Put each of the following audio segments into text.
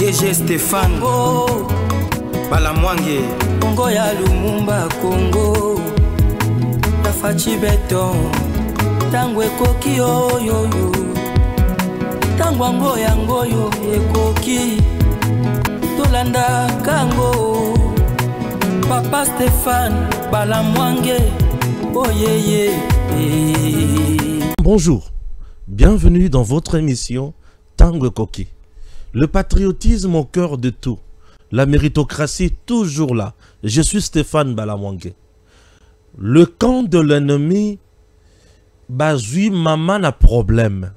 DG Stéphane Balamwange Congo ya Lumumba Congo Tafachi Beton Tangwe koki yo Tangwango yango yo ekoki Tolanda kango Papa Stéphane Balamwange oh yeah. Bonjour, bienvenue dans votre émission Tango Koki. Le patriotisme au cœur de tout, la méritocratie toujours là. Je suis Stéphane Balamwange. Le camp de l'ennemi, bazui maman a problème.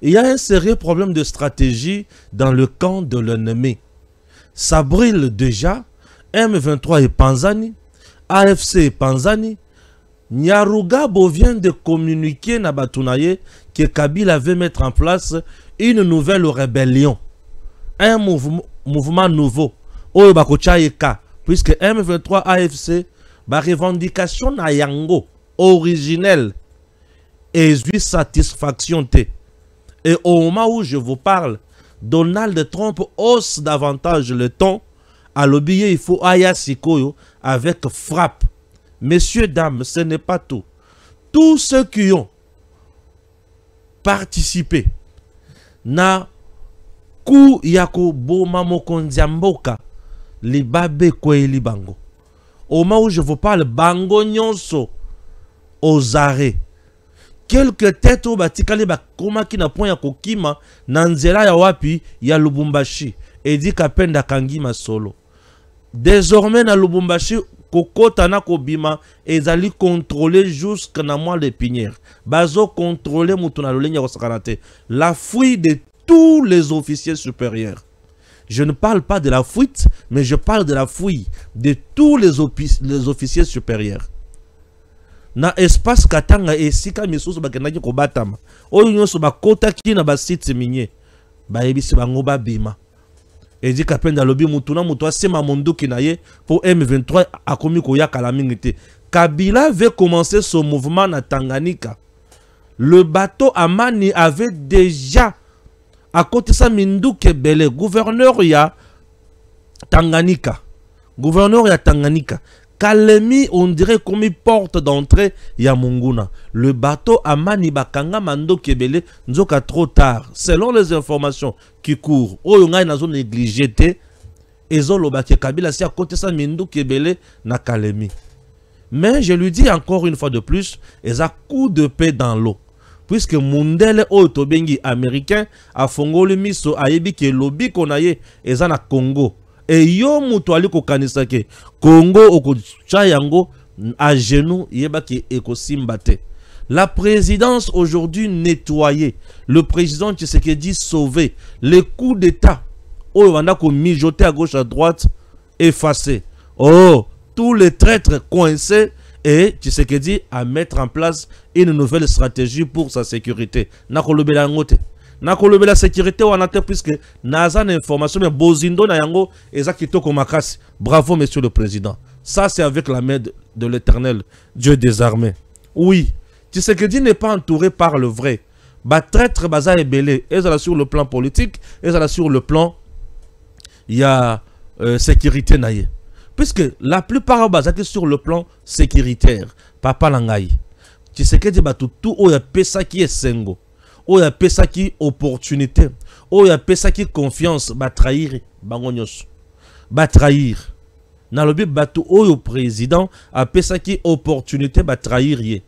Il y a un sérieux problème de stratégie dans le camp de l'ennemi. Ça brille déjà. M23 et Panzani, AFC et Panzani. Nyarugabo vient de communiquer na Batunaye que Kabila veut mettre en place une nouvelle rébellion. Un mouvement nouveau. Oyo bakochaika. Puisque M23 AFC, ba revendication na yango originelle et eu satisfaction te. Et au moment où je vous parle, Donald Trump hausse davantage le ton. À l'objet, il faut aya sikoyo avec frappe. Messieurs, dames, ce n'est pas tout. Tous ceux qui ont participé na ku yako boma mokondiamboka libabe kweli bango. Au moment où je vous parle, bango nyonso aux arrêts. Quelques têtes au batikali bakoma ki na point ya kokima na nzela ya wapi ya Lubumbashi. Edi Kapenda Kangima solo. Désormais na Lubumbashi kokota na kobima ezali contrôler jusqu'à na moi les pinières. Bazo contrôler mutuna lolenya kosakanate. La fuite de tous les officiers supérieurs. Je ne parle pas de la fuite, mais je parle de la fuite de tous les officiers supérieurs. Na espace katanga esika misusu bakenaki kobatama. Oyo nyonso bakota ki na basite minye. Bayebisi bango babima. Et dit Kapenda lobi mutuna mutwa sema monduki na ye pour M23 akomi koyaka la mingite. Kabila veut commencer son mouvement na Tanganyika. Le bateau Amani avait déjà à côté ça Minduke Bele, gouverneur ya Tanganyika. Gouverneur ya Tanganyika. Kalemi, on dirait comme une porte d'entrée ya Munguna. Le bateau Amani Bakanga Mando Kebele nzoka trop tard. Selon les informations qui courent, oyonga na zone négligée ezolo ba Kabila si à côté ça Mendo Kebele na Kalemi. Mais je lui dis encore une fois de plus, ils a coup de paix dans l'eau. Puisque Mundele Otobengi américain a fongoli miso ayebi ke lobby konaye ezana Congo. Et yo mutu ali kokanisa ke Congo okocha yango à genoux yeba ki ekosimbate. La présidence aujourd'hui nettoyée, le président Tshisekedi sauvé, les coups d'état oyo banda ko mijoter à gauche à droite effacés. Oh, tous les traîtres coincés et Tshisekedi à mettre en place une nouvelle stratégie pour sa sécurité. Nakolobela ngote. La sécurité ou anate puisque nazan information mais bozindo na yango eza kitoko makasi. Bravo monsieur le président. Ça c'est avec la main de l'Éternel, Dieu des armées. Oui, Tshisekedi n'est pas entouré par le vrai. Ba traître baza ebele, ezala sur le plan politique, ezala sur le plan il y a sécurité naie. Puisque la plupart bazaki sur le plan sécuritaire, papa langai. Tshisekedi batu tout oya pesa ki esengo. Oya pesa ki opportunité, oya pesa ki confiance, ba trahir bango nyonso. Ba trahir. Na lobi batu oyo président a pesa ki opportunité ba trahir ye.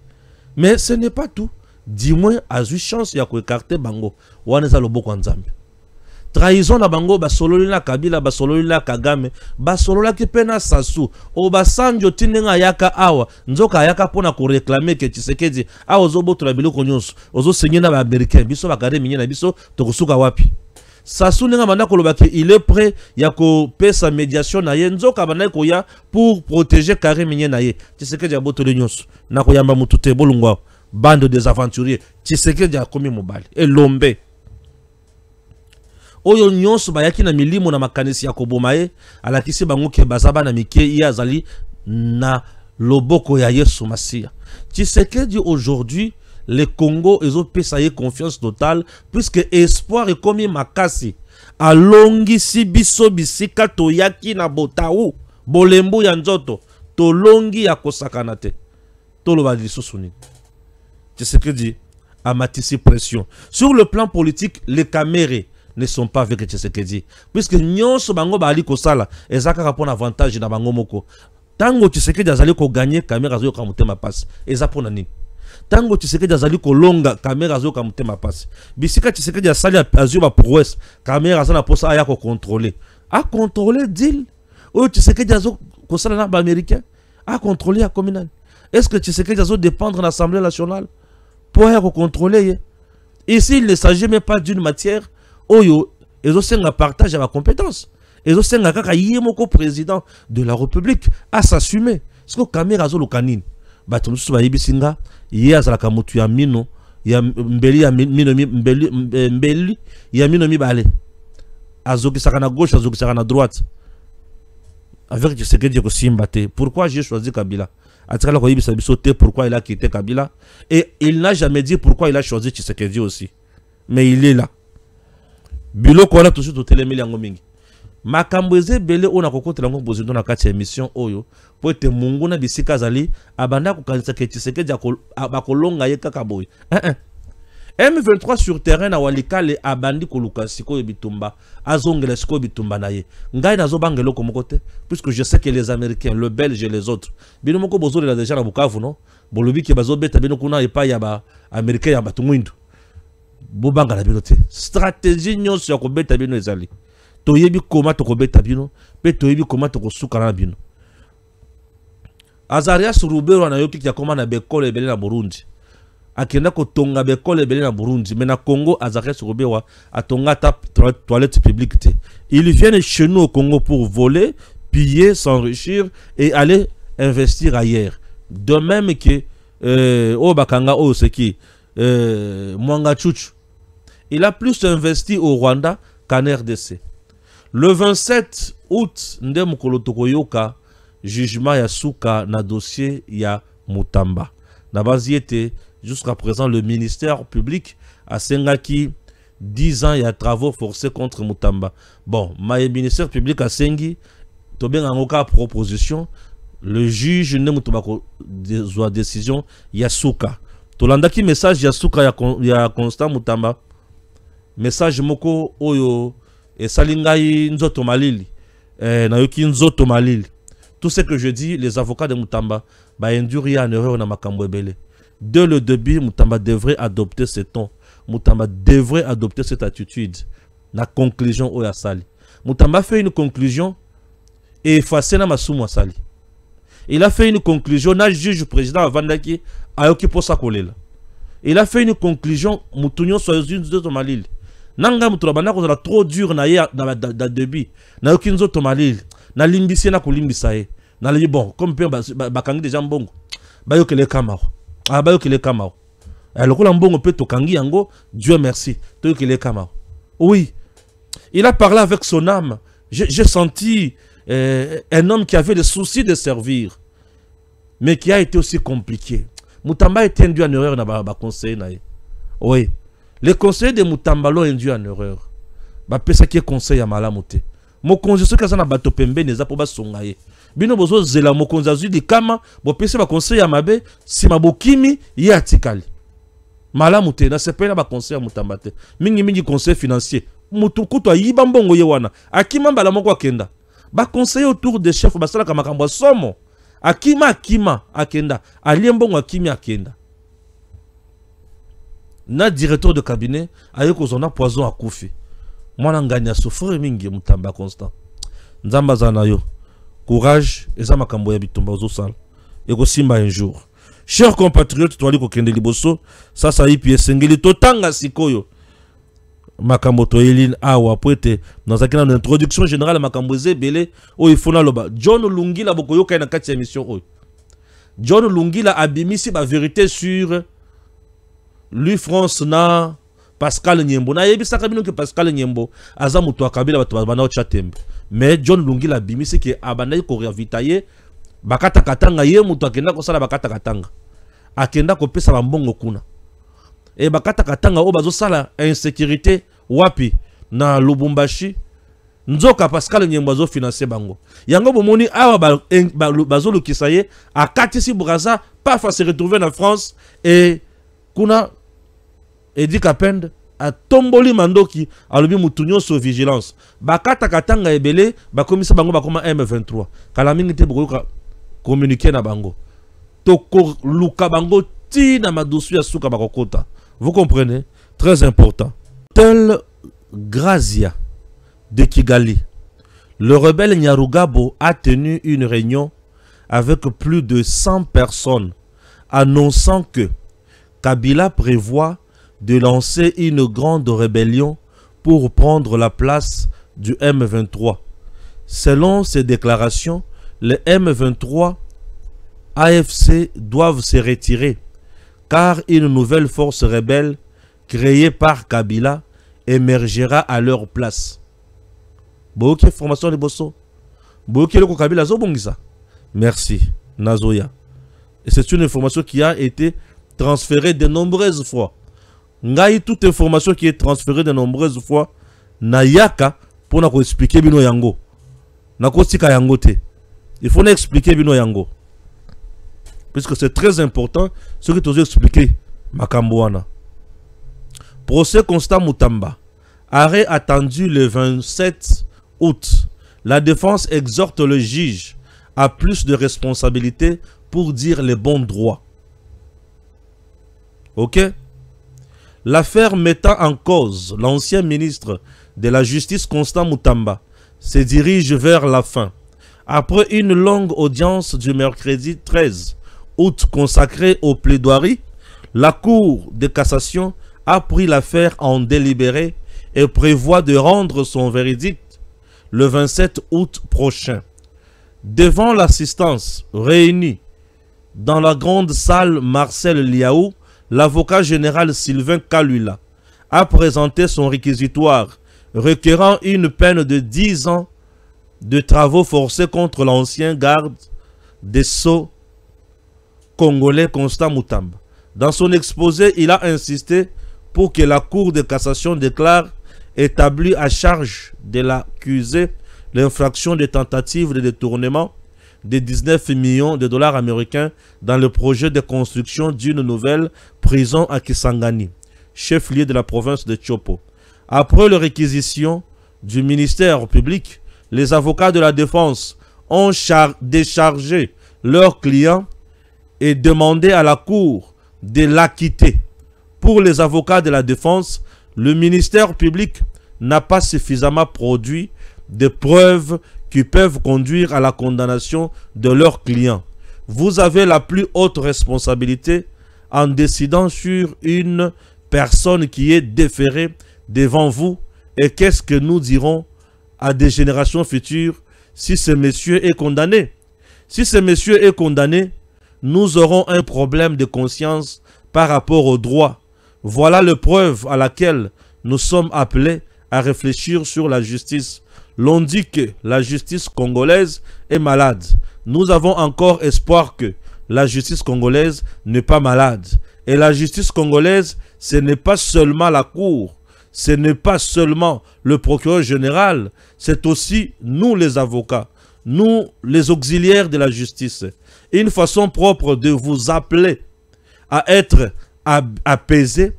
Mais ce n'est pas tout. Dis-moi a eu chance ya ko écarter bango. Waneza loboko nzambe. Trahison na bango basololi na Kabila basololi na Kagame basolola ki pena sasu o basanjo tinenga yaka awa nzoka yaka pona ko réclamer que Tshisekedi awo zoboto la biloko nyonso ozo signer na ba américain biso bakare minye na biso tokusuka wapi sasu nenga manda koloba ke il est prêt ya ko pesa médiation na ye nzoka banda ko ya pour protéger carré minye na ye Tshisekedi aboto le nyonso na ko yamba mutute bolungwa bande des aventuriers Tshisekedi a komi mobali et lombe oyo nyonso bayaki na milimo na makanisi ya kobomaye alakisi bango ke bazaba na mike ya azali na loboko ya Yesu Masia. Tshisekedi aujourd'hui le Congo ils ont payé confiance totale puisque espoir est comme makasi alongisi biso bisika toyaki na botau bolembu ya nzoto tolongi ya kosakana te toloba lisusu nini. Tshisekedi a matissé pression. Sur le plan politique, les caméras ne sont pas avec Tshisekedi. Puisque nyonso bango bali kosala ezaka rapon avantage na bango moko. Tango Tshisekedi azali ko gagner caméra zo ka mutema passe. Eza pona nini? Tango Tshisekedi azali ko longa caméra zo ka mutema passe. Bisika Tshisekedi asali azio ba prouesse caméra za na posa aya ko contrôler. A contrôler deal. O Tshisekedi azo ko sala na ba américain a contrôler a communal. Est-ce que Tshisekedi azo dépendre de l'Assemblée nationale pour contrôler? Ici, il ne s'agit même pas d'une matière où ils ont un partage à la compétence. Ils ont un président de la République à s'assumer. Ce que caméra zo lokanine. Batum suba yibisinga ya zalaka mutu ya mino ya mbeli ya mino mbeli ya mino mi bale. Azoki saka na gauche, azoki saka na droite. Avec Tshisekedi ko simbate. Pourquoi j'ai choisi Kabila? Pourquoi il a quitté Kabila. Et il n'a jamais dit pourquoi il a choisi Tshisekedi aussi. Mais il est là. Bilo kola tout de suite au télémé yango mingi. Makambweze bele ona kokote lango bozindo na kati émission oyo po ete mungu na bisika zali abanda ko kanisa ke Tshisekedi akolonga ye kaka boy. M23 sur terrain na walikale abandi koluka sikoyo bitumba azongela sikoyo bitumba na ye ngai nazo bangelo ko mokote puisque je sais que les Américains, le Belge et les autres bino moko bozo la déjà na Bukavu no bolobi ke bazo beta bino kuna epa ya ba Américain ya batumwindu bo bangala bino te stratégie nyonso ya ko beta bino ezali to yebi koma to ko beta bino pe to yebi koma to ko sukana bino. Azarias Rubero na yoki ya koma na bekole ebele na Burundi akenda ko tonga bekole ebele na Burundi mais na Congo Azarias Rubero atonga ta toilette publique te. Ils viennent chez nous au Congo pour voler, piller, s'enrichir et aller investir ailleurs. De même que au Bakanga au Seki Mwanga Chuchu, il a plus investi au Rwanda qu'en RDC. Le 27 août, Ndem Kolotokoyoka, jugement ya Souka na dossier ya Mutamba. Na base était jusqu'à présent le ministère public a Sengaki 10 ans il y a travaux forcés contre Mutamba. Bon, le ministère public a Sengi Tobeng Angoka proposition, le juge ne Mutubako décision Yasuka. Tolandaki message Yasuka ya Constant Mutamba. Message moko oyo et salingai nzoto malili na yoki nzoto malili. Tout ce que je dis, les avocats de Mutamba ba induire en erreur na makambo ebele. Dès le début, Mutamba devrait adopter ce ton. Mutamba devrait adopter cette attitude. La conclusion oya sali. Mutamba fait une conclusion et effacer na masumu sali. Il a fait une conclusion na juge président avandaki ayoki posa kolela. Il a fait une conclusion mutunyo soyezun de malili. Nanga muturabana ko trop dur na ye na début. Na yoki nzoto malili. Na limbisi na kolimbisa ye. Na li bon comme pe bakangi déjà mbongo. Bayokele kamaro. Ah bayokele kamaro. Alors que mbongo pe tokangi yango, Dieu merci. Toyokele kamaro. Oui. Il a parlé avec son âme. J'ai senti un homme qui avait le souci de servir, mais qui a été aussi compliqué. Mutamba était induit en erreur dans le conseil. Oui. Les conseillers de Mutamba l'ont induit en erreur. Pesa qui est conseil à Malamoute. Mon conseil, c'est que ça n'a pas de pembe, n'est pas songaye. Bino bozo zela mo konzazu di kama, bo pesa ba conseil à mabe, si mabokimi, y a tikali. Malamoute, na se pena ba conseil à Mutamba te. Mingi conseil financier. Mutukuto yiba mbongo yewana. Akima mbala moko akenda. Ba conseiller autour des chefs basala kamakambo somo. Akima akenda. Ali mbongo akimi akenda. Na directeur de cabinet ayeko zona poison à Koufi. Mwana nganya souffre mingi Mutamba Constant. Nzamba zana yo. Courage et ça makambo ya bitumba ozo sala. Eko simba un jour. Chers compatriotes, toi liko kende liboso, ça ipi esengeli totanga sikoyo. Makambo to Eline awa poete dans une introduction générale makambo zebele o ifona loba John Lungila bokoyoka na kati ya émission oyo. John Lungila abimisi ba vérité sur lui France na Pascal Nyembo na yebisaka bino ke Pascal Nyembo aza mutu akabila bato bana o chatembe. Mais John Lungila abimisi ke abandai ko ravitailler bakata katanga ye mutu akenda ko sala bakata katanga. Akenda ko pesa mbongo kuna. Et bakata katanga o bazo sala insécurité wapi na Lubumbashi nzoka Pascal Nyembazo financer bango yango bomoni awa bazo lukisaye akatisi Braza paf se retrouver en France et kuna Edi Kapende a tomboli mandoki alobi mutunyo so vigilance bakata katanga ebele bakomisa bango bakoma M23 kala mingi te bokoka communiquer na bango toko luka bango ti na madosu ya suka bakokota. Vous comprenez? Très important. Tel Grazia de Kigali, le rebelle Nyarugabo a tenu une réunion avec plus de 100 personnes annonçant que Kabila prévoit de lancer une grande rébellion pour prendre la place du M23. Selon ces déclarations, les M23 AFC doivent se retirer car une nouvelle force rebelle créée par Kabila émergera à leur place. Boke formation de Bosso. Boke le Kabila zobongisa. Merci Nazoya. Et c'est une information qui a été transférée de nombreuses fois. Ngai toute information qui est transférée de nombreuses fois nayaka pour nous expliquer bino yango. Nako tika yango te. Il faut nous expliquer bino yango. Puisque c'est très important ce que tu as expliqué Makambouana. Procès Constant Moutamba. Arrêt attendu le 27 août. La défense exhorte le juge à plus de responsabilités pour dire les bons droits. Ok? L'affaire mettant en cause l'ancien ministre de la Justice Constant Moutamba se dirige vers la fin. Après une longue audience du mercredi 13 août consacrée aux plaidoiries, la Cour de cassation a pris l'affaire en délibéré et prévoit de rendre son verdict le 27 août prochain. Devant l'assistance réunie dans la grande salle Marcel Liaou, l'avocat général Sylvain Kalula a présenté son réquisitoire requérant une peine de 10 ans de travaux forcés contre l'ancien garde des Sceaux congolais Constant Moutamba. Dans son exposé, il a insisté pour que la Cour de cassation déclare établi à charge de l'accusé l'infraction de tentative de détournement de 19 millions de dollars américains dans le projet de construction d'une nouvelle prison à Kisangani, chef-lieu de la province de Chopo. Après la réquisition du ministère public, les avocats de la défense ont déchargé leurs clients et demandé à la Cour de l'acquitter. Pour les avocats de la défense, le ministère public n'a pas suffisamment produit de preuves qui peuvent conduire à la condamnation de leurs clients. Vous avez la plus haute responsabilité en décidant sur une personne qui est déférée devant vous. Et qu'est-ce que nous dirons à des générations futures si ce monsieur est condamné? Si ce monsieur est condamné, nous aurons un problème de conscience par rapport au droit. Voilà la preuve à laquelle nous sommes appelés à réfléchir sur la justice. L'on dit que la justice congolaise est malade. Nous avons encore espoir que la justice congolaise n'est pas malade. Et la justice congolaise, ce n'est pas seulement la Cour, ce n'est pas seulement le procureur général, c'est aussi nous les avocats, nous les auxiliaires de la justice. Une façon propre de vous appeler à être apaisé,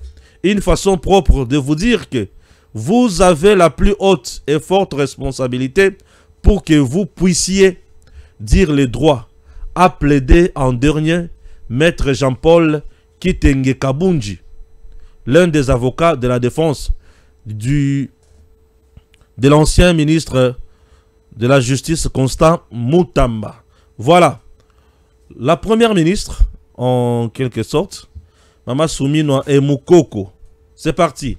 une façon propre de vous dire que vous avez la plus haute et forte responsabilité pour que vous puissiez dire les droits. A plaidé en dernier Maître Jean-Paul Kitenge Kabunji, l'un des avocats de la défense de l'ancien ministre de la Justice Constant Moutamba. Voilà. La première ministre, en quelque sorte, Mama Soumino et Moukoko. C'est parti.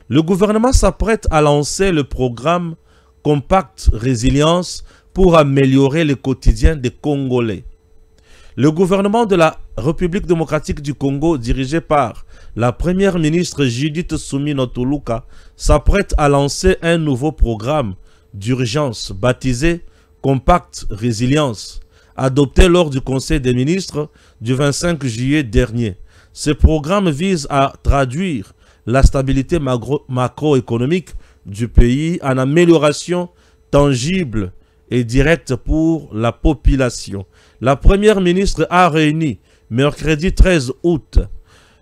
Le gouvernement s'apprête à lancer le programme Compact Résilience pour améliorer le quotidien des Congolais. Le gouvernement de la République démocratique du Congo, dirigé par la première ministre Judith Soumino Tuluka, s'apprête à lancer un nouveau programme d'urgence baptisé Compact Résilience, adopté lors du Conseil des ministres du 25 juillet dernier. Ce programme vise à traduire la stabilité macroéconomique du pays en amélioration tangible et directe pour la population. La première ministre a réuni mercredi 13 août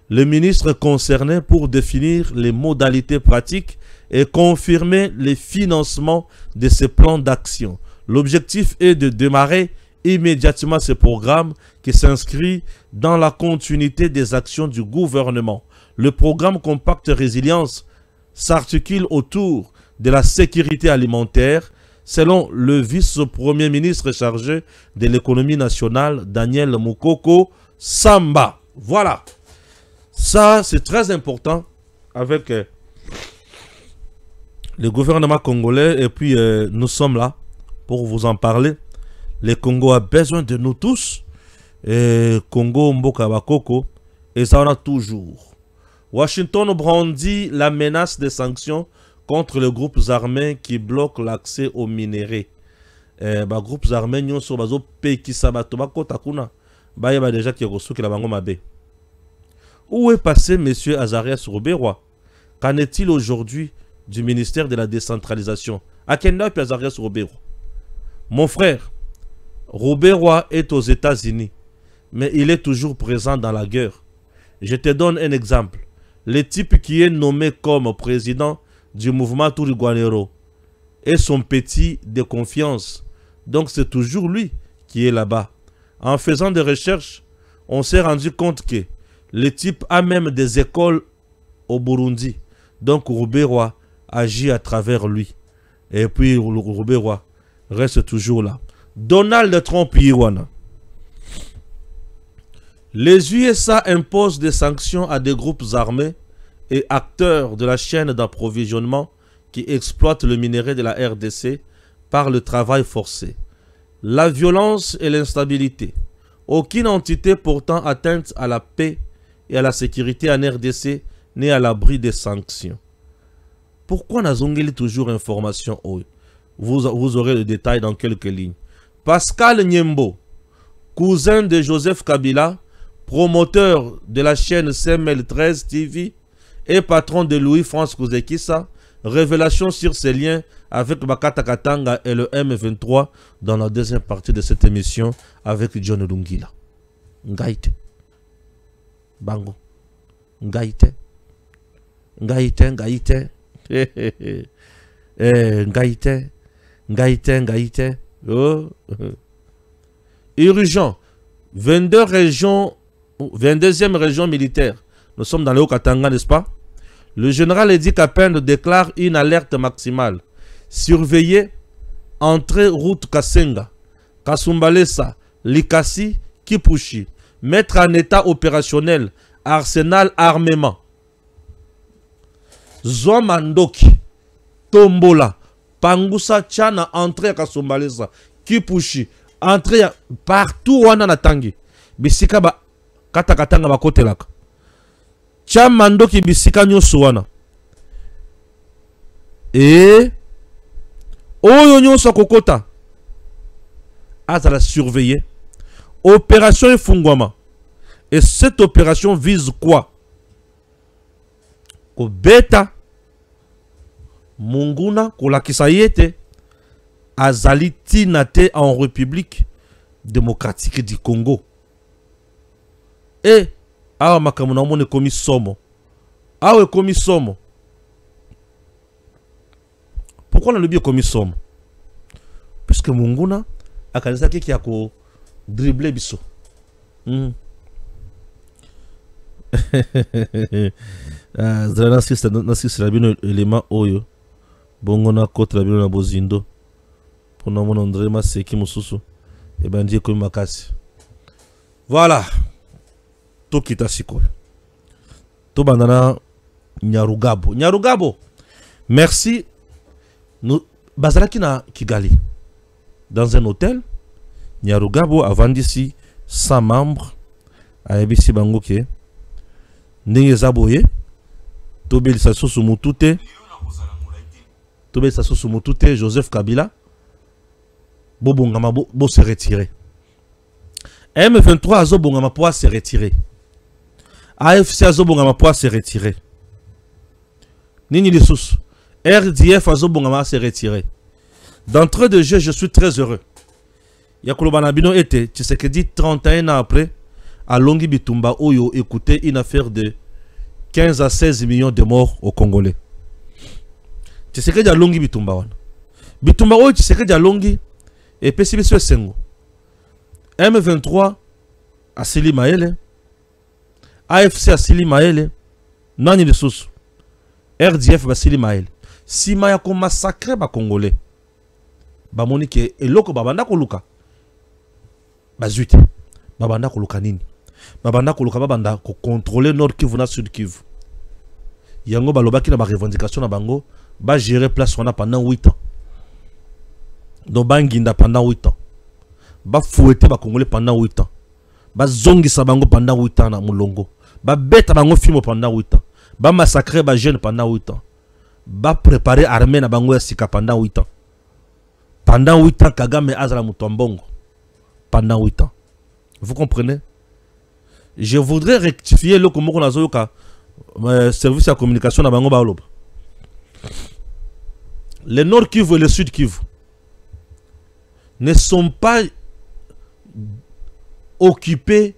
le ministre concerné pour définir les modalités pratiques et confirmer les financements de ces plans d'action. L'objectif est de démarrer immédiatement ce programme qui s'inscrit dans la continuité des actions du gouvernement. Le programme Compact Résilience s'articule autour de la sécurité alimentaire, selon le vice-premier ministre chargé de l'économie nationale, Daniel Mukoko Samba. Voilà. Ça, c'est très important avec le gouvernement congolais. Et puis, nous sommes là pour vous en parler. Le Congo a besoin de nous tous. Et Congo Mboka Bakoko. Et ça, on a toujours. Washington brandit la menace des sanctions contre les groupes armés qui bloquent l'accès aux minéraux. Groupes armés, nous sommes qui sabato bakota kuna. Déjà qui reçu que la bango mabe. Où est passé M. Azarias Robert? Qu'en est-il aujourd'hui du ministère de la décentralisation? À quel endroit est Azarias Robert? Mon frère, Robert est aux États-Unis, mais il est toujours présent dans la guerre. Je te donne un exemple. Le type qui est nommé comme président du mouvement Turiguanero est son petit de confiance. Donc c'est toujours lui qui est là-bas. En faisant des recherches, on s'est rendu compte que le type a même des écoles au Burundi. Donc Robert agit à travers lui. Et puis Robert reste toujours là. Donald Trump Yiwana. Les USA imposent des sanctions à des groupes armés et acteurs de la chaîne d'approvisionnement qui exploitent le minerai de la RDC par le travail forcé, la violence et l'instabilité. Aucune entité portant atteinte à la paix et à la sécurité en RDC n'est à l'abri des sanctions. Pourquoi Nazongeli toujours information? Vous aurez le détail dans quelques lignes. Pascal Nyembo, cousin de Joseph Kabila, promoteur de la chaîne CML13 TV et patron de Louis-France Kouzekissa, révélation sur ses liens avec Bakata Katanga et le M23 dans la deuxième partie de cette émission avec John Lungila. Ngaïte. Bango. Ngaïte. Ngaïte, Ngaïte. Ngaïte. Ngaïte, Ngaïte. Oh. Urgent. 22 régions, 22e région militaire. Nous sommes dans le Haut-Katanga, n'est-ce pas? Le général Edi Kapende déclare une alerte maximale. Surveiller, entrée route Kasenga, Kasumbalesa, Likasi, Kipushi. Mettre en état opérationnel, arsenal armement. Zomandoki, Tombola, Pangusa, Tchana, entrée à Kasumbalesa, Kipushi. Entrée partout où on a tangi. Bisika ba katakatanga ba kote laka. Chamando ki bisika nyoso wana. Et oyo nyoso kokota. Azala surveiller. Opération Efungwama. Et cette opération vise quoi? Ko beta Munguna kolakisa yete azali tinate en République démocratique du Congo. Et awa makamuna mone komi somo. Awa komi somo. Pourquoi on a le bien komi somo? Puisque Munguna a kanisa ki a ko dribbler biso. Zala nasi bino élément oyo. Bongona kote la bino na bozindo. Pour nous montrer ma seki mususu. Et ben dire comme makasi. Voilà. To kita sikol. To bandana Nyarugabo. Nyarugabo. Merci. Nous bazalaki na Kigali. Dans un hôtel. Nyarugabo a vendu ici 100 membres. A ebisi bangoke. Ndenge zaboye. Tobel Sassou Mutute. Tobel Sassou Mutute. Joseph Kabila. Bobongama bo se retirer. M23 azobongama pour se retirer. AFC azobongama pour se retirer. Nini lisusu. RDF Azobongama s'est retiré. D'entrée de jeu, je suis très heureux. Yakolo Banabino était, tu sais que dit 31 ans après, à Longi Bitumba, Oyo écoutait une affaire de 15 à 16 millions de morts au Congolais. Tu sais que dit à Longi Bitumba. Bitumba, Oyo, tu sais que dit à Longi, et PCB Sengo. M23 à Sili Maele, AFC à Sili Maele, Nani de Soussou, RDF à Sili Maele. Si Maya ko massacre ba Congolais, ba monike eloko babanda ko luka. Bazuite. Babanda ko luka nini? Babanda ko luka babanda ko contrôler Nord Kivu na Sud Kivu. Yango balobaki na ba revendication na bango, ba gérer place wana pendant 8 ans. Donc banginda pendant 8 ans. Ba fouetter ba Congolais pendant 8 ans. Ba zongisa bango pendant 8 ans na mulongo. Ba beta bango fimo pendant 8 ans. Ba massacrer ba jeune pendant 8 ans. Ba préparer armée na bango ya sika pendant 8 ans. Pendant 8 ans, Kagame Azala Moutombongo. Pendant 8 ans. Vous comprenez? Je voudrais rectifier le comment on a zoyoka service de communication na bango baolob. Le Nord Kivu et le Sud Kivu ne sont pas occupés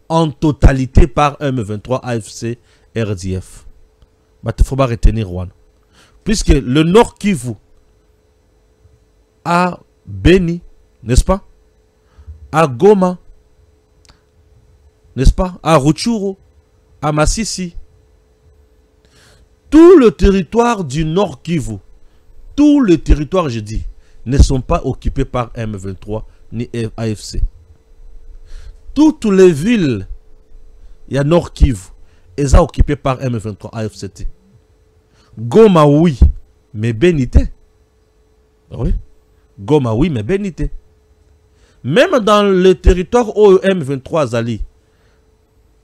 en totalité par M23, AFC, RDF. Il faut pas retenir Rwanda. Puisque le Nord Kivu à Beni, n'est-ce pas? À Goma, n'est-ce pas? À Rutshuru, à Masisi. Tout le territoire du Nord Kivu, tout le territoire, je dis, ne sont pas occupés par M23 ni AFC. Toutes les villes, il y a Nord Kivu, elles sont occupées par M23 AFCT. Goma, oui, mais Benité. Oui. Goma, oui, mais Benité. Même dans le territoire OEM 23 Zali,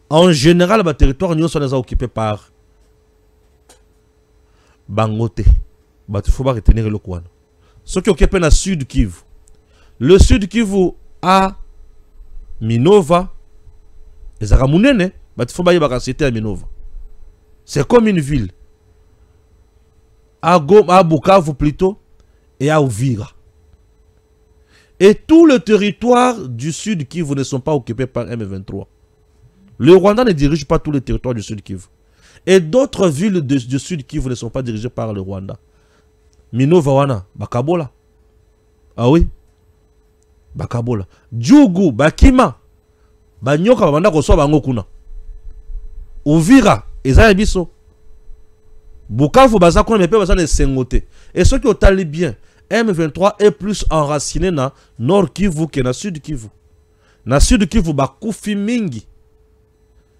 en général, le territoire nous sommes occupés par Bangote. Il faut pas retenir le coin. Ce qui est occupé dans le Sud Kivu. Le Sud Kivu a Minova. Et Zaramounene, il faut pas y citer à Minova. C'est comme une ville. À Bukavu plutôt, et à Uvira. Et tout le territoire du Sud Kivu ne sont pas occupés par M23. Le Rwanda ne dirige pas tout le territoire du Sud Kivu. Et d'autres villes du Sud Kivu ne sont pas dirigées par le Rwanda. Minova wana, Bakabola. Ah oui? Bakabola. Djougou, Bakima. Banyoka babanda koso bango kuna. Uvira, ezaya biso. Bukavu baza kuna mepe baza ne sengote. Et ceux qui ont tali bien, M23 est plus enraciné dans Nord Kivu que dans Sud Kivu. Dans Sud Kivu, bakufi mingi.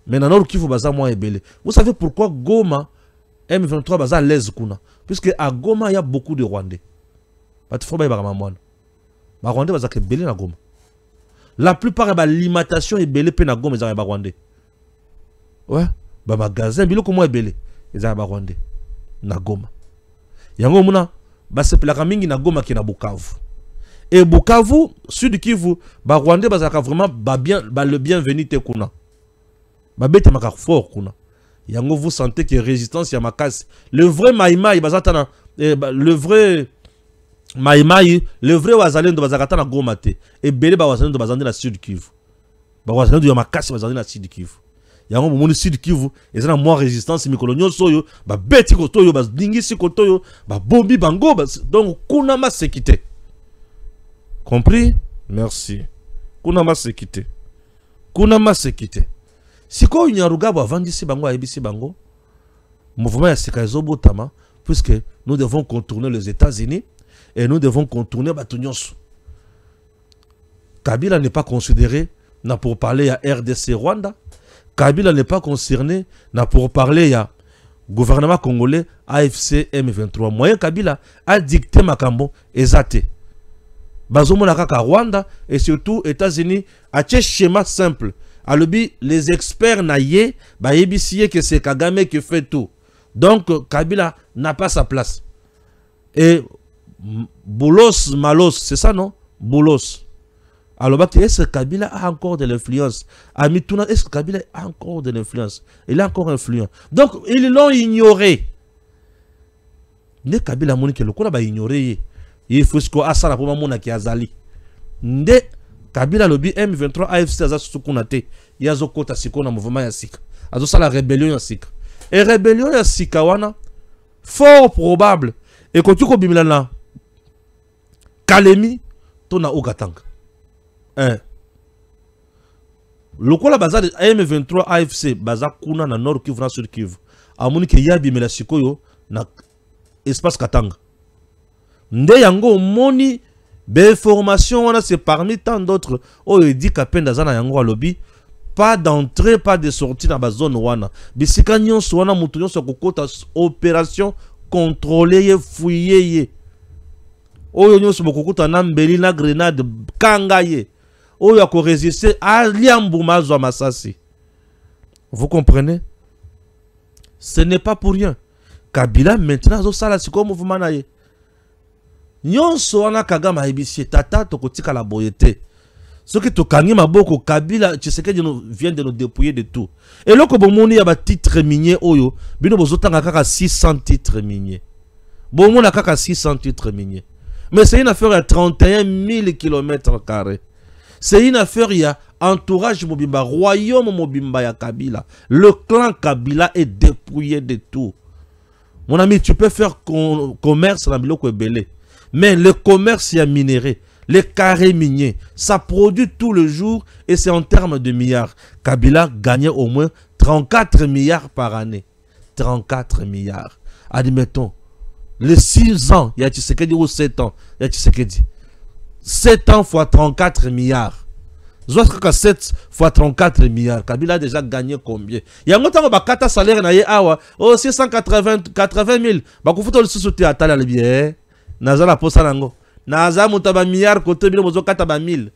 Mais dans Nord Kivu, baza moins ebele. Vous savez pourquoi Goma, M23 baza l'aise kuna? Puisque à Goma, il y a beaucoup de Rwandais. Rwandais baza ebele na Goma. La plupart de l'imitation ebele pe na Goma baza Rwandais. Ouais, ba magasin bilo comment ebele, baza Rwandais na Goma. Yango muna basepelaka mingi na Goma ki na Bukavu. Et Bukavu, Sud Kivu, ba Rwandais bazaka vraiment le bienvenu te kuna. Ba bete maka fort kuna. Yango vous sentez que résistance ya makasi. Le vrai Maïmaï bazata le vrai Maïmaï, le vrai Wazalendo bazaka na Goma te. Et belé ba Wazalendo bazande na Sud Kivu. Ba Wazalendo ya makasi bazande na Sud Kivu. Yango mon Sud Kivu, et ça moins résistance mikolonyo soyo, ba beti kotoyo, ba dingisi kotoyo, ba bombi bango, donc kuna ma sécurité. Compris? Merci. Kuna ma sécurité. Kuna ma sécurité. Si ko nyaruga ba vandisi bango ayebisi bango, mouvement ya sekazo botama, puisque nous devons contourner les États-Unis et nous devons contourner Batonyos. Kabila n'est pas considéré na pour parler à RDC Rwanda. Kabila n'est pas concerné pour parler à gouvernement congolais AFC M23. Moyen Kabila a dicté Makambo ezate. Bazomona kaka Rwanda et surtout États-Unis a un schéma simple. Alobi les experts naïe ba yebisiye que c'est Kagame qui fait tout. Donc Kabila n'a pas sa place. Et Boulos Malos, c'est ça non? Boulos. Alors, est-ce que Kabila a encore de l'influence? Amituna, est-ce que Kabila a encore de l'influence? Il est encore influent. Donc, ils l'ont ignoré. nde Kabila moni ke lokola ba ignorer ye fusco asala po mona ki azali nde Kabila lobi M23 AFC aza sukuna te yazo kota sikona mouvement ya sika azo sala rébellion ya sika et rébellion ya sika wana fort probable et ko tuko bimila na Kalemi to na Okatanga lokola baza M23 AFC baza kuna na Nord Kivu na Sud Kivu amoni ke yabi mela sikoyo na espace Katanga nde yango moni be formation wana c'est parmi tant d'autres oyo dit kapenda zana yango lobby pas d'entrée pas de sortie dans la zone wana bisika nyonso wana mutu nyonso kokota opération contrôler ye fouiller ye oyo nyonso bokokuta na mbeli na grenade kanga ye oyo ko résister à liambuma zo masasi. Vous comprenez? Ce n'est pas pour rien. Kabila maintenant zo sala siko mouvement na ye. Nyonso wana Kagame ebisi tata tokotika la boyete. Ce qui tokangi maboko Kabila Tshisekedi vient de nous dépouiller de tout. Et loko bomoni ya ba titre minier oyo bino bozotanga kaka 600 titres miniers. Bomona kaka 600 titres miniers. Mais c'est une affaire à 31 000 km². C'est une affaire, il y a entourage Mobimba, royaume Mobimba ya Kabila. Le clan Kabila est dépouillé de tout. Mon ami, tu peux faire commerce dans Biloko Ebele. Mais le commerce, il y a minéré. Les carrés miniers, ça produit tout le jour et c'est en termes de milliards. Kabila gagnait au moins 34 milliards par année. 34 milliards. Admettons, les 6 ans, il y a Tshisekedi ou 7 ans, il y a Tshisekedi. 7 ans fois 34 milliards. 7 fois 34 milliards. Kabila a déjà gagné combien? Il y a un temps où salaire na ye awa. Oh 680 000. Bakufuto le sous-souté à tala le bien. Naza la posa nango. Naza mutaba milliard côté bino bozo kata ba 1000.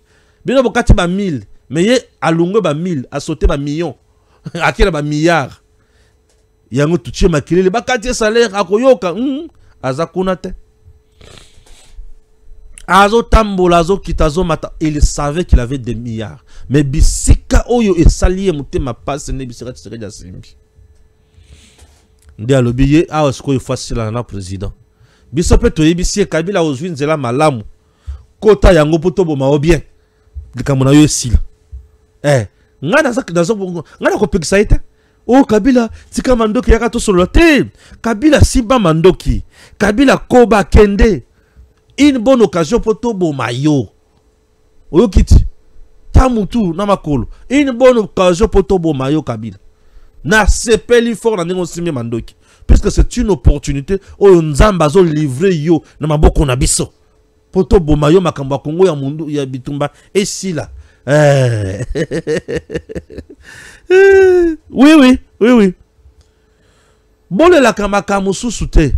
Bino bokati ba 1000. Mais ye alungo ba 1000, a sauté ba million. Akira ba milliard. Yango tuche makilele bakati salaire akoyoka. Aza kunate. Azo tambola azo kitazo mata, il savait qu'il avait des milliards. Mais bisika oyo e salié muté ma passe ne bisika Tshisekedi asimbi. Ndi alobiye a osko facile na président. Bisope to yebisi Kabila ozwi nzela malamu. Kota yango poto boma o bien. Likamona yo esila. Ngana ko pekisa ite. Oh Kabila tika mandoki yaka to solo te. Kabila siba mandoki. Kabila koba kende. Une bonne occasion pour Tobo Mayo. Oyokiti. Tamutu namakolo. Une bonne occasion pour Tobo Mayo Kabila. Na sepeli fort na ningo simi mandoki. Puisque c'est une opportunité oyo nzamba zo livrer yo na maboko na biso. Pour Tobo Mayo makambo Kongo ya mundu ya bitumba esila. Oui. Bole la kamaka mususu te.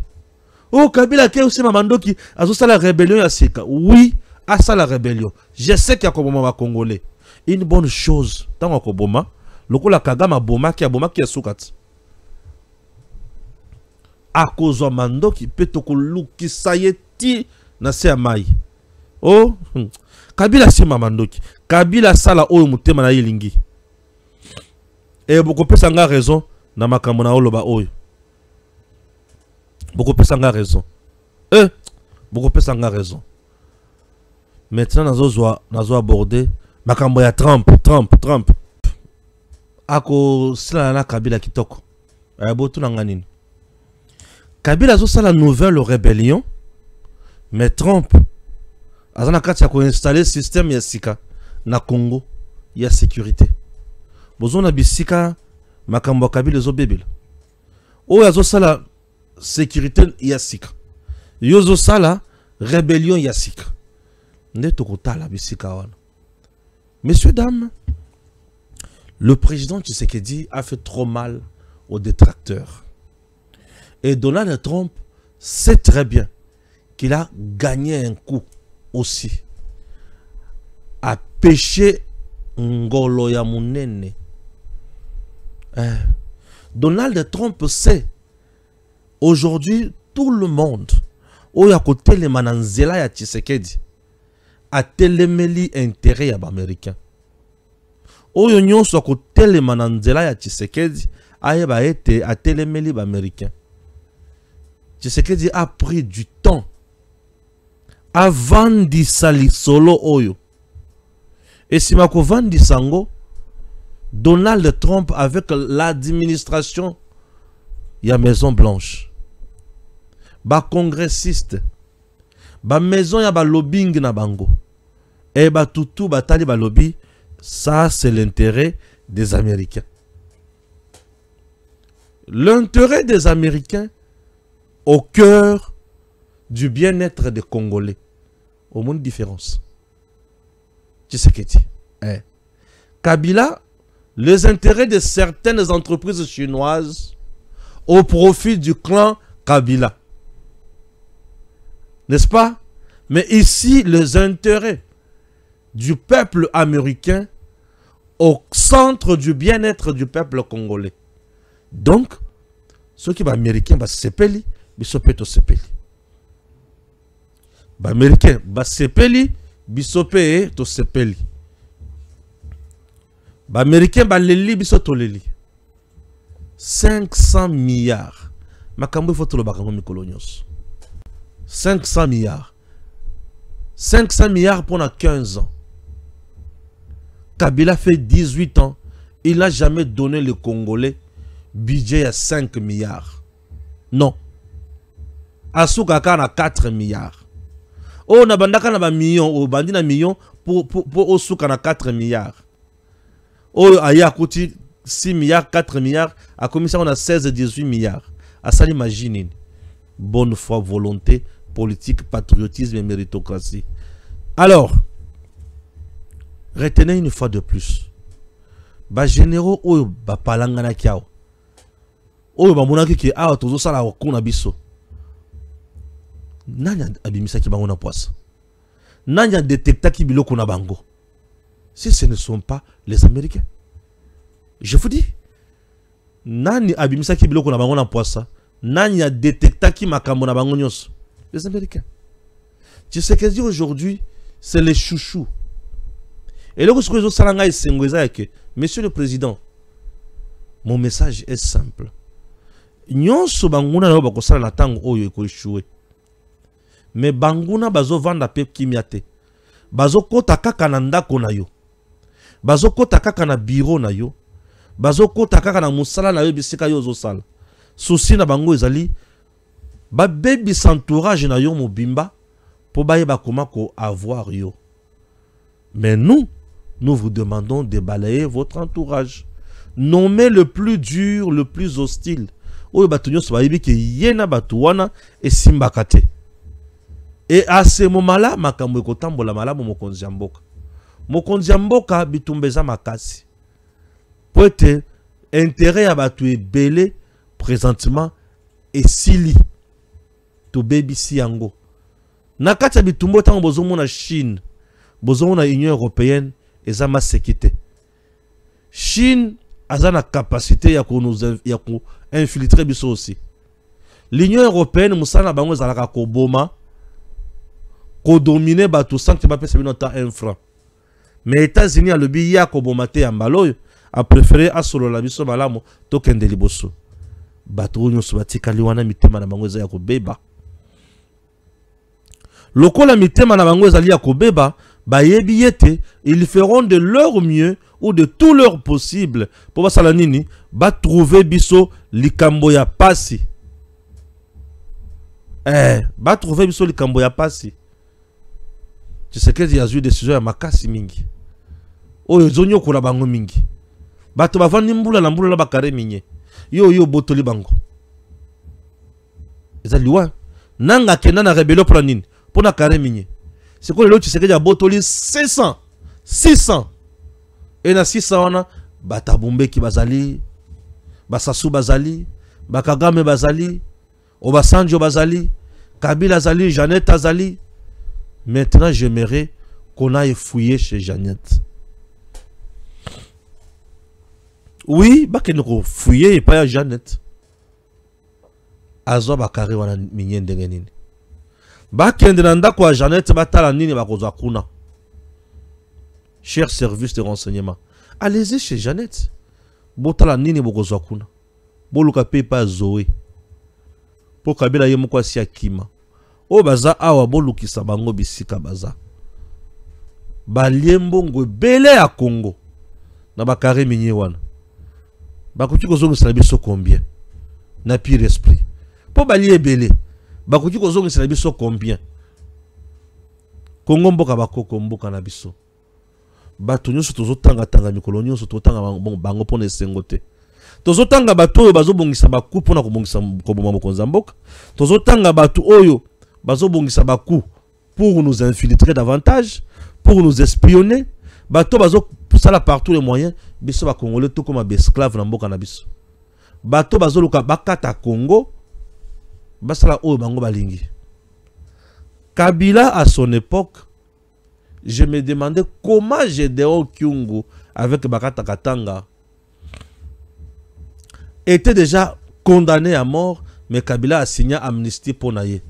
Oh, Kabila qui aussi Mamandoki a la rébellion à Sika. Oui, à ça la rébellion. Je sais qu'il y a Koboma Congolais. Une bonne chose. Tant que Koboma, le coup la Kagama Boma qui a Soukat. À cause de Mandoki, peut te luki sayeti na se amai. Oh, Kabila si Mamandoki. Kabila sala oyo mutema na yelingi. Et beaucoup de personnes ont raison dans ma kamona oloba oyo. Beaucoup de personnes ont raison. Beaucoup de personnes ont raison. Maintenant, nous avons abordé makambo ya Trump. Ako sila na Kabila kitoko. Botu na nganini. Kabila zo sala nouvelle rébellion. Mais Trump azana kati ya ko installer système ya sika na Congo ya sécurité. Bozo na bisika makambo Kabila zo bebela. Oyo azo sala sécurité yasika. Yozo sala rébellion yasika. Neto kotala bisika wana. Messieurs, dames, le président Tshisekedi a fait trop mal aux détracteurs. Et Donald Trump sait très bien qu'il a gagné un coup aussi. À pêcher ngolo ya munene. Donald Trump sait. Aujourd'hui, tout le monde, où a côté les mananzela ya Tshisekedi, a télémeli intérêt à l'américain. Où yon so côté les mananzela ya Tshisekedi, a été a télémeli américain. Tshisekedi a pris du temps avant d'isali solo oyo. Et si ma vandi sango, Donald Trump avec l'administration, il y a Maison Blanche. Ba congressiste, ba maison ya ba lobbying na bango. Et ba tutu ba tali ba lobby, ça c'est l'intérêt des Américains. L'intérêt des Américains au cœur du bien-être des Congolais. Au monde différence. Tu sais qu'est-ce que Kabila, les intérêts de certaines entreprises chinoises au profit du clan Kabila. N'est-ce pas? Mais ici, les intérêts du peuple américain au centre du bien-être du peuple congolais. Donc, ceux qui sont américains, bah sepeli, bisopeto sepeli. Bah américains, bah sepeli, bisope to sepeli. Bah américains, bah leli, bisoto leli. 500 milliards. Makambo il faut tout le bakango mikolonios. 500 milliards. 500 milliards pendant 15 ans. Kabila fait 18 ans. Il n'a jamais donné le Congolais budget à 5 milliards. Non. Asuka a 4 milliards. Oh, na bandaka na ba million, oh, bandi na million pour Osuka na 4 milliards. Oh, aya kouti 6 milliards, 4 milliards, à commission on a 16, 18 milliards. À ça l'imagine. Bonne foi, volonté, politique, patriotisme et méritocratie. Alors, retenez une fois de plus. Ba généraux oyo ba palangana kiao. Oyo ba monaki ki awa tozo sala okuna biso. Nanya abimisa ki bango na poisse. Nanya détecta ki biloko na bango. Si ce ne sont pas les Américains. Je vous dis. Nani abimisa ki biloko na bango na poisse. Nanya détecta ki makambo na bango nyos. Les Américains. Tu sais que aujourd'hui, c'est les chouchous. Et là, Monsieur le Président, mon message est simple. Nyonso banguna na bakosala na tango oyo ekoshue. Mais banguna bazo vanda pep kimiate. Bazo kota kaka na ndako na yo. Bazo kota kaka na bureau na yo. Bazo kota kaka na musala na yo bisika yo zo sala. Souci na bango ezali ba baby s'entourage na yo mobimba pour baye bakoma ko avoir yo. Mais nous vous demandons de balayer votre entourage. Nommez le plus dur, le plus hostile. Oyo batunyo sobayibi ke yena batuwana et simbakate. Et à ce moment-là, makambo ekotambola malamu mokonzi ya mboka. Mokonzi ya mboka bitumbeza makasi. Pour être intérêt à batu ebele présentement et sili to baby si yango. Nakati ya bitumbo tango bozomo na Chine, bozomo na Union européenne ezama sécurité. Chine a la capacité ya ko infiltrer biso aussi. L'Union européenne musala bango zalaka ko boma ko dominer batu sans que ba pesa binota 1 franc. Mais États-Unis a le biya ko bomate ya mbaloyo a préféré asolo la biso malamu to kende liboso. Batu nyonso batikali wana mitema na bango ya ko beba. Lokola mitema na bango ezali ya ko beba, bayebi yete, ils feront de leur mieux ou de tout leur possible pour basala nini ba trouver biso likambo ya pasi. Ba trouver biso likambo ya pasi. Tu sais que il y a eu des décisions ya makasi mingi. Oyo zonyo kola bango mingi. Bato bavandi mbula na mbula ba kare minye. Yo botoli bango. Ezali wa nanga kenda na rebellion pour nini? Pour na kare minye. C'est quoi l'autre, tu sais que y a botoli 600. Et na 600 wana batabumbe ki bazali, basasu bazali, bakagame bazali, Obasanjo bazali, Kabila zali, Jeannette azali. Maintenant, j'aimerais qu'on aille fouiller chez Jeannette. Oui, bakenoko fouiller et pas à Jeannette. Azo bakari wana minyende ngenini. Bakende nanda kwa Jeannette batala nini bakozwa kuna. Cher service de renseignement. Allez-y chez Jeannette. Botala nini bokozwa kuna. Boluka pe pa Zoé. Po Kabila ye moko si akima. O baza awa bo lukisa bango bisika baza. Baliembongo bele ya Congo. Na bakare minye wana. Bakuti kozongisa biso combien? Na pire esprit. Po balie bele. Bakuti kozongisa biso combien? Congo mboka bakoko mboka na biso. Bato nyonso tozotanga mikolo nyonso tozotanga bango pona esengo te. Tozotanga bato oyo bazobongisa baku pona kobongisa koboma mokonzi ya mboka. Tozotanga bato oyo bazobongisa baku pour nous infiltrer davantage, pour nous espionner. Bato bazosala partout les moyens biso ba Congolais to comme esclave na mboka na biso. Bato bazoluka bakata Congo basala oyo bango balingi. Kabila à son époque, je me demandais comment Gédéon Kyungu avec Bakata Katanga était déjà condamné à mort, mais Kabila a signé amnistie pour Naye.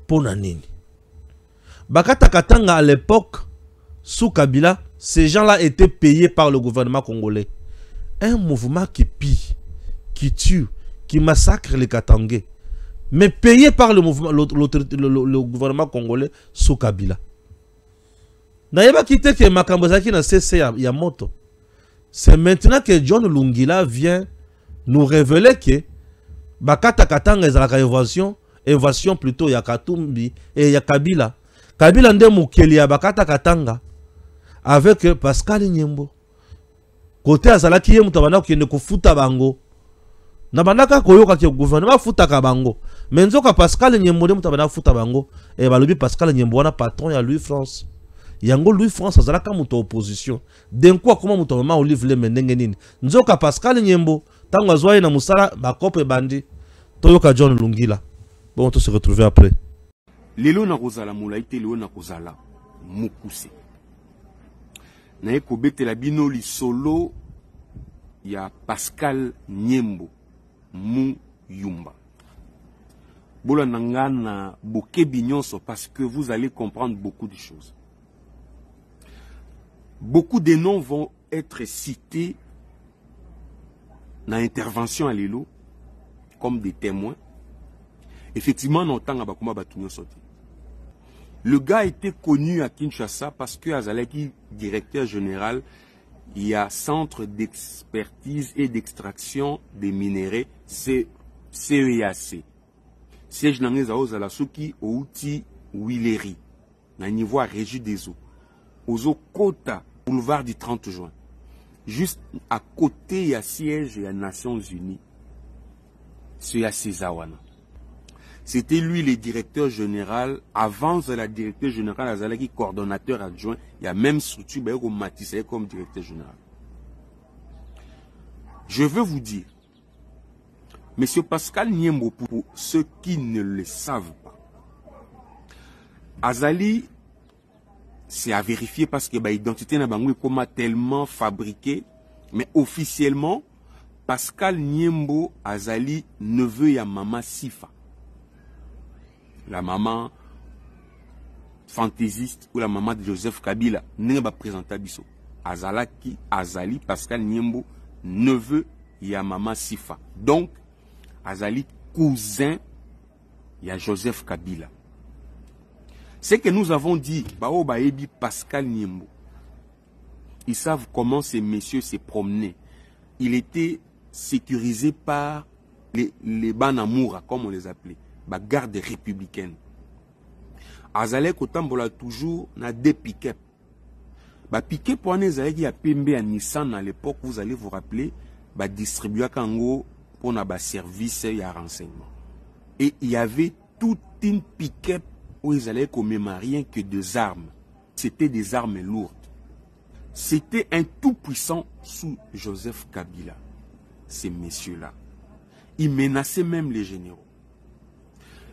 Pour Nanini. Bakata Katanga à l'époque, sous Kabila, ces gens-là étaient payés par le gouvernement congolais. Un mouvement qui pille, qui tue, qui massacre les Katangais, mais payé par le mouvement, le gouvernement congolais sous Kabila. Naïba quitté que Makambozaki n'a cessé ya moto. C'est maintenant que John Lungila vient nous révéler que Bakata Katanga est la évasion plutôt ya Katumbi et ya Kabila. Kabila nde mukeli ya Bakata Katanga avec Pascal Nyembo. Côté azalaki ye mutabana ko ne ko futa bango. Na banaka koyoka ke gouvernement futa ka bango. Menzoka Pascal Nyembo de mutabana futa bango et balobi Pascal Nyembo wana patron ya Louis France. Yango Louis France azalaka muto opposition. Den quoi comment muto mama Olive le menenge nini. Nzoka Pascal Nyembo tango azwaye na musala bakope bandi. Toyoka John Lungila. Bon, on va se retrouver après. Lelo na kozala molaite lelo na kozala mukuse. Na ekobete la bino li solo ya Pascal Nyembo mu yumba. Bola nangana boke binyonso parce que vous allez comprendre beaucoup de choses. Beaucoup de noms vont être cités dans l'intervention à Lelo comme des témoins. Effectivement, le gars était connu à Kinshasa parce que Azaleki, directeur général, il y a centre d'expertise et d'extraction des minéraux, CEAC. Siège dans les Aozalasoki, Outi, Willery, dans le niveau à Régie des eaux. Aux Kota, boulevard du 30 juin. Juste à côté, il y a siège des Nations Unies. C'est à Césawana. C'était lui le directeur général. Avant la directeur général, Azalaki coordonnateur adjoint. Il y a même structure comme Matisse comme directeur général. Je veux vous dire, Monsieur Pascal Nyembo, pour ceux qui ne le savent pas, Azali, c'est à vérifier parce que l'identité n'a pas comment tellement fabriquée, mais officiellement, Pascal Nyembo Azali neveu ya maman Sifa. La maman fantaisiste ou la maman de Joseph Kabila n'est pas présentée à Bisso. Azali Pascal Nyembo neveu ya maman Sifa. Donc, Azali cousin ya Joseph Kabila. Ce que nous avons dit, Pascal Nyembo, ils savent comment ces messieurs se promenaient. Il était sécurisé par les Banamoura, comme on les appelait, la garde républicaine. Azalek Otambola toujours na des pick-up. Pick-up pour les Azalek à PMB à Nissan à l'époque, vous allez vous rappeler, distribuer Kango pour na service et renseignement. Et il y avait toute une pick-up où ils allaient commémorer rien que des armes. C'était des armes lourdes. C'était un tout puissant sous Joseph Kabila. Ces messieurs-là. Ils menaçaient même les généraux.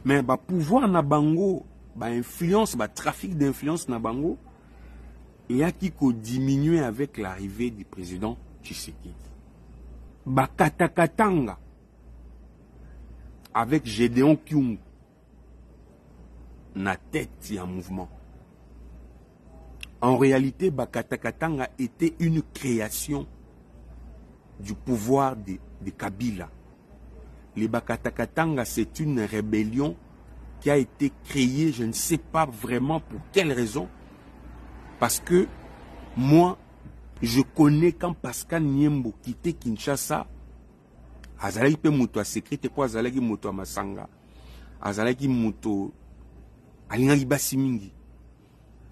Mais pouvoir na bango, influence, trafic d'influence na bango, il y a qui diminué avec l'arrivée du président Tshisekedi. Katakatanga avec Gédéon Kyungu na tête en mouvement. En réalité, Katakatanga était une création du pouvoir de Kabila. les Bakatakatanga, c'est une rébellion qui a été créée, je ne sais pas vraiment pour quelle raison, parce que moi, je connais quand Pascal Niembo quittait Kinshasa, azalaki pe moto a sécurité po azalaki moto a masanga, azalaki moto alingaki basi mingi,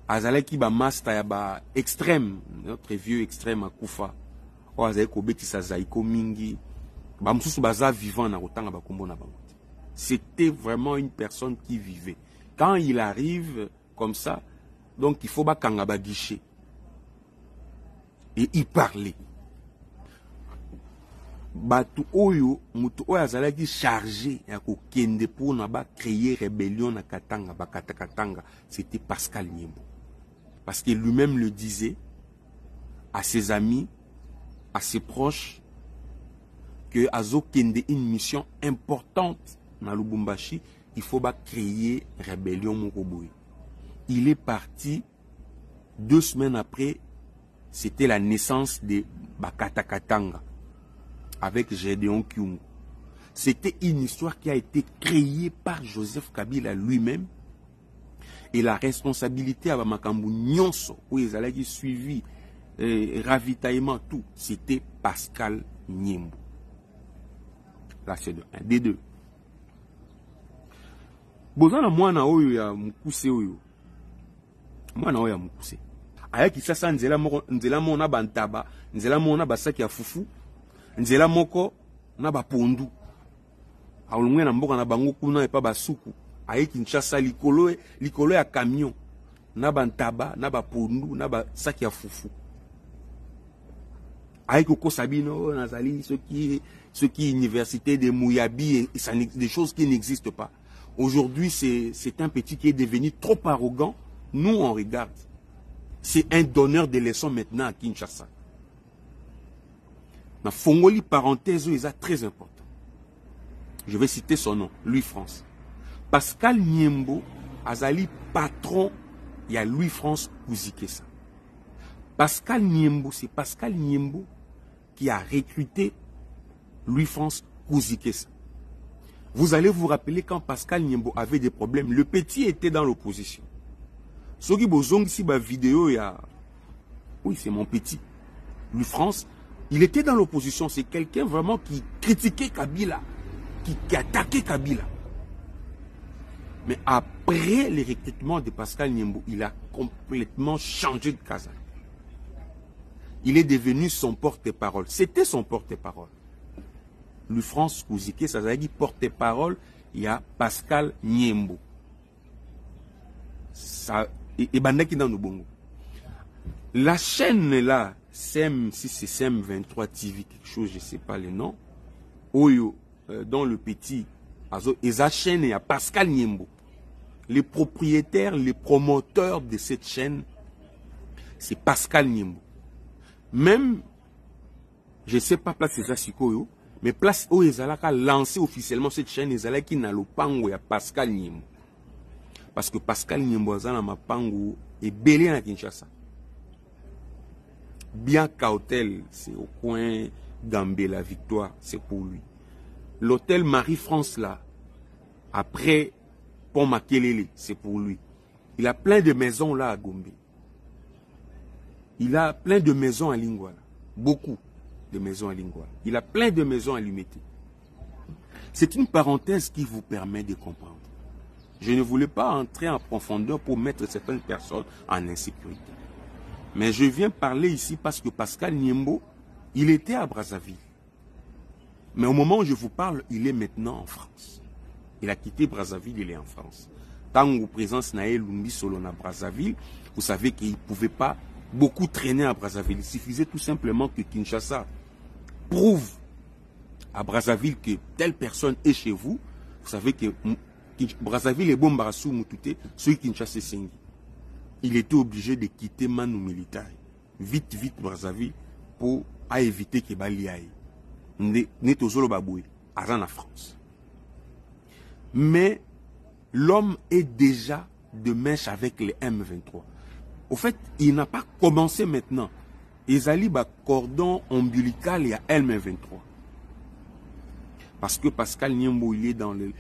azalaki ba master ya ba extrême, notre vieux extrême à Koufa, o azalaki kobetisa zaiko mingi, ba mususu baza vivant na kotanga ba kombo na bango. C'était vraiment une personne qui vivait. Quand il arrive comme ça, donc il faut ba kanga ba guichet. Et il parlait. Batu oyo, mutu oyo azalaki chargé ya kokende pour na ba créer rébellion na Katanga, ba Katakatanga, c'était Pascal Niembo. Parce que lui-même le disait à ses amis, à ses proches, que azo kende une mission importante dans Lubumbashi, il faut ba créer rébellion Mokoboui. Il est parti 2 semaines après, c'était la naissance de Bakatakatanga avec Gédéon Kyungu. C'était une histoire qui a été créée par Joseph Kabila lui-même, et la responsabilité à Bamakambu Nyonso, où ils allaient suivi ravitaillement, tout, c'était Pascal Niembo. Là, c'est de 1. Des 2. Bozana mwana oyo ya mukuse oyo. Mwana oyo ya mukuse. Ayaki sasa nzela moko na bantaba, nzela moko na basaki ya fufu, nzela moko na bapondu. Aulungwe na mboka na bango kuna epa basuku. Ayaki Kinshasa likolo ya camion, na bantaba, na bapondu, na basaki ya fufu. Ayaki ko Sabino nazali ce qui université de Mouyabi, et des choses qui n'existent pas. Aujourd'hui, c'est un petit qui est devenu trop arrogant. Nous, on regarde. C'est un donneur de leçons maintenant à Kinshasa. Dans Fongoli, parenthèse, il est très important. Je vais citer son nom, Louis France. Pascal Niembo, azali patron, il y a Louis France Kouzikessa. Pascal Niembo, c'est Pascal Niembo qui a recruté Louis France Kouzikessa. Vous allez vous rappeler quand Pascal Niembo avait des problèmes, le petit était dans l'opposition. Ce qui bozong ici, ma vidéo, il y a... Oui, c'est mon petit. Louis France, il était dans l'opposition. C'est quelqu'un vraiment qui critiquait Kabila, qui attaquait Kabila. Mais après le recrutement de Pascal Niembo, il a complètement changé de casa. Il est devenu son porte-parole. C'était son porte-parole. Louis France Kouzikessa, ça veut dire porte-parole, il y a Pascal Niembo. Ça, et bandaki dans le bongo. La chaîne là, SEM, si c'est SEM 23 TV, quelque chose, je ne sais pas le nom, Oyo, dans le petit, et la chaîne, il y a Pascal Niembo. Les propriétaires, les promoteurs de cette chaîne, c'est Pascal Niembo. Même, je ne sais pas, place c'est Sikoyo, mais place où ils allaient lancer officiellement cette chaîne, ils allaient qui n'a le pango, il y a Pascal Niembo. Parce que Pascal Niembo a ma pango et belé à Kinshasa. Bien Kautel, c'est au coin Gambé, la Victoire, c'est pour lui. L'hôtel Marie-France là, après Pont Makelele, c'est pour lui. Il a plein de maisons là à Gombe. Il a plein de maisons à Lingouala. Beaucoup de maisons à Lingouala. Il a plein de maisons à Limité. C'est une parenthèse qui vous permet de comprendre. Je ne voulais pas entrer en profondeur pour mettre certaines personnes en insécurité. Mais je viens parler ici parce que Pascal Niembo, il était à Brazzaville. Mais au moment où je vous parle, il est maintenant en France. Il a quitté Brazzaville, il est en France. Tant que présence Naël Lumbi Solon à Brazzaville, vous savez qu'il ne pouvait pas beaucoup traîner à Brazzaville. Il suffisait tout simplement que Kinshasa prouve à Brazzaville que telle personne est chez vous. Vous savez que Brazzaville est bon Barassou Moutouté, celui qui Kinshasa Sengi. Il était obligé de quitter Manu Militaire. Vite, Brazzaville, pour éviter que Bali aille. N'est au Zolo Baboué, à la France. Mais l'homme est déjà de mèche avec les M23. Au fait, il n'a pas commencé maintenant. Ezali ba cordon ombilical et à M23. Parce que Pascal Niembo, il est dans le...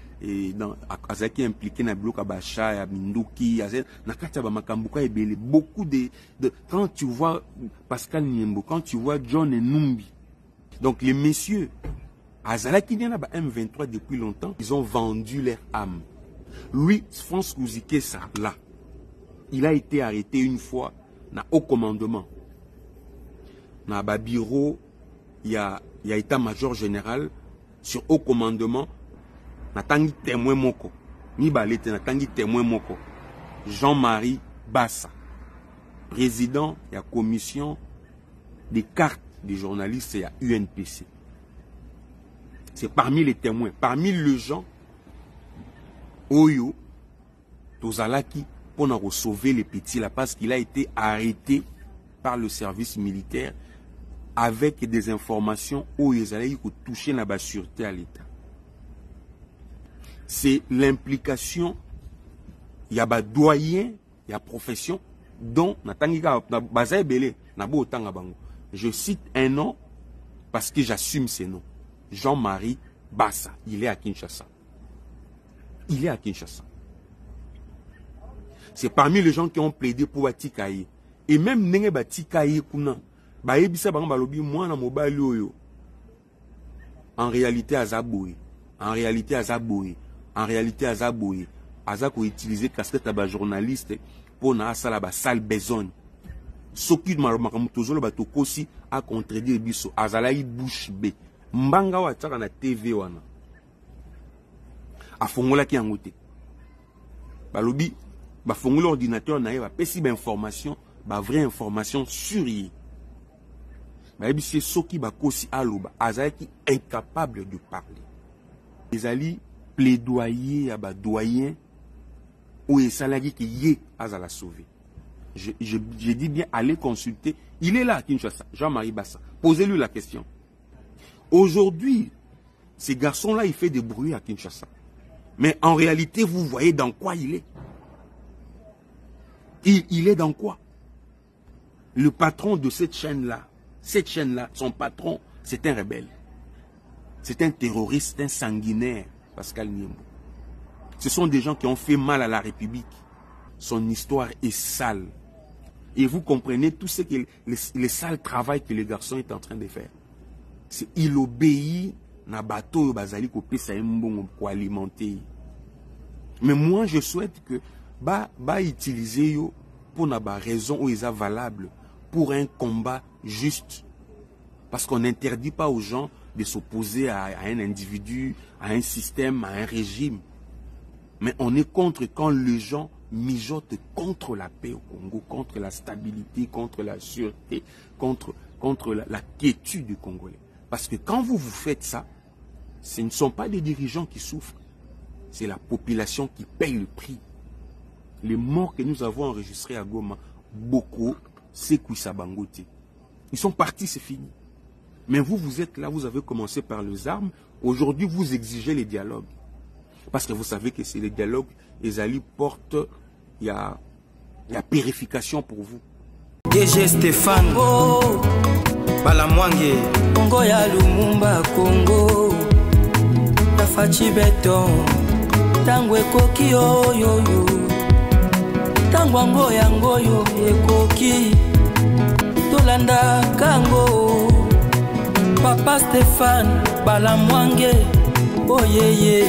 Azaki impliqué dans le bloc Abacha, à Minduki, beaucoup de... Quand tu vois Pascal Niembo, quand tu vois John et Numbi, donc les messieurs, Azalaki Niana M23 depuis longtemps, ils ont vendu leur âme. Lui, France Kouzike, ça, là, il a été arrêté une fois dans haut commandement. Dans le bureau, il y a état-major général sur haut commandement. Natangi témoin moko. Ni balete natangi témoin moko. Jean-Marie Bassa, président de la commission des cartes des journalistes et à UNPC. C'est parmi les témoins, parmi les gens Oyo Tozalaki pour sauver les petits là parce qu'il a été arrêté par le service militaire avec des informations où ils allaient toucher la sûreté à l'État. C'est l'implication, il y a des doyens, il y a profession dont je cite un nom parce que j'assume ces noms. Jean-Marie Bassa, il est à Kinshasa. Il est à Kinshasa. C'est parmi les gens qui ont plaidé pour Atikaye. Et même Nenge Batikaye Kuna, Baebisa Bangalobi, moi na mobile oyo. En réalité, Azaboui. En réalité, Azaboui. En réalité, Azaboui. Azako utilisé casquette à journaliste pour na sala ba sale besogne. Soki de Maromakamoutozo le bateau aussi a contredire biso. Azalaï bouche B. Mbanga wa tchaka na TV wana. A fongola ki angote. Balobi, ba fongola ordinateur na ba pesi ba information, ba vraie information sur yi. Ba ebisi soki ba kosi aloba, azalaï ki incapable de parler. Les alliés plaidoyer à ba doyen ou les salariés qui y azala sauver. Je dis bien, allez consulter. Il est là à Kinshasa, Jean-Marie Bassa. Posez-lui la question. Aujourd'hui, ces garçons-là, il fait des bruits à Kinshasa. Mais en réalité, vous voyez dans quoi il est. Il est dans quoi? Le patron de cette chaîne-là, son patron, c'est un rebelle. C'est un terroriste, un sanguinaire, Pascal Niembo. Ce sont des gens qui ont fait mal à la République. Son histoire est sale. Et vous comprenez tout ce que le sale travail que le garçon est en train de faire. Il obéit na bateau bazali ko pesa mbongo pour alimenter. Mais moi je souhaite que ba utiliser yo pour na ba raison où ils sont valables pour un combat juste. Parce qu'on n'interdit pas aux gens de s'opposer à un individu, à un système, à un régime. Mais on est contre quand les gens mijotent contre la paix au Congo, contre la stabilité, contre la sûreté, contre la quiétude du Congolais. Parce que quand vous faites ça, ce ne sont pas des dirigeants qui souffrent. C'est la population qui paye le prix. Les morts que nous avons enregistrés à Goma, beaucoup, c'est Kouissabangote. Ils sont partis, c'est fini. Mais vous êtes là, vous avez commencé par les armes. Aujourd'hui, vous exigez les dialogues. Parce que vous savez que c'est les dialogues, les alliés portent, il y a purification pour vous. DG Stéphane, oh, Balamwange, Congo ya Lumumba, Congo, Tafachi Beton, Tangwe Koki, oh yo yo, Tangwango yango yo, Ekoki, Tolanda Kango, Papa Stéphane, Balamwange, oh yeah yeah.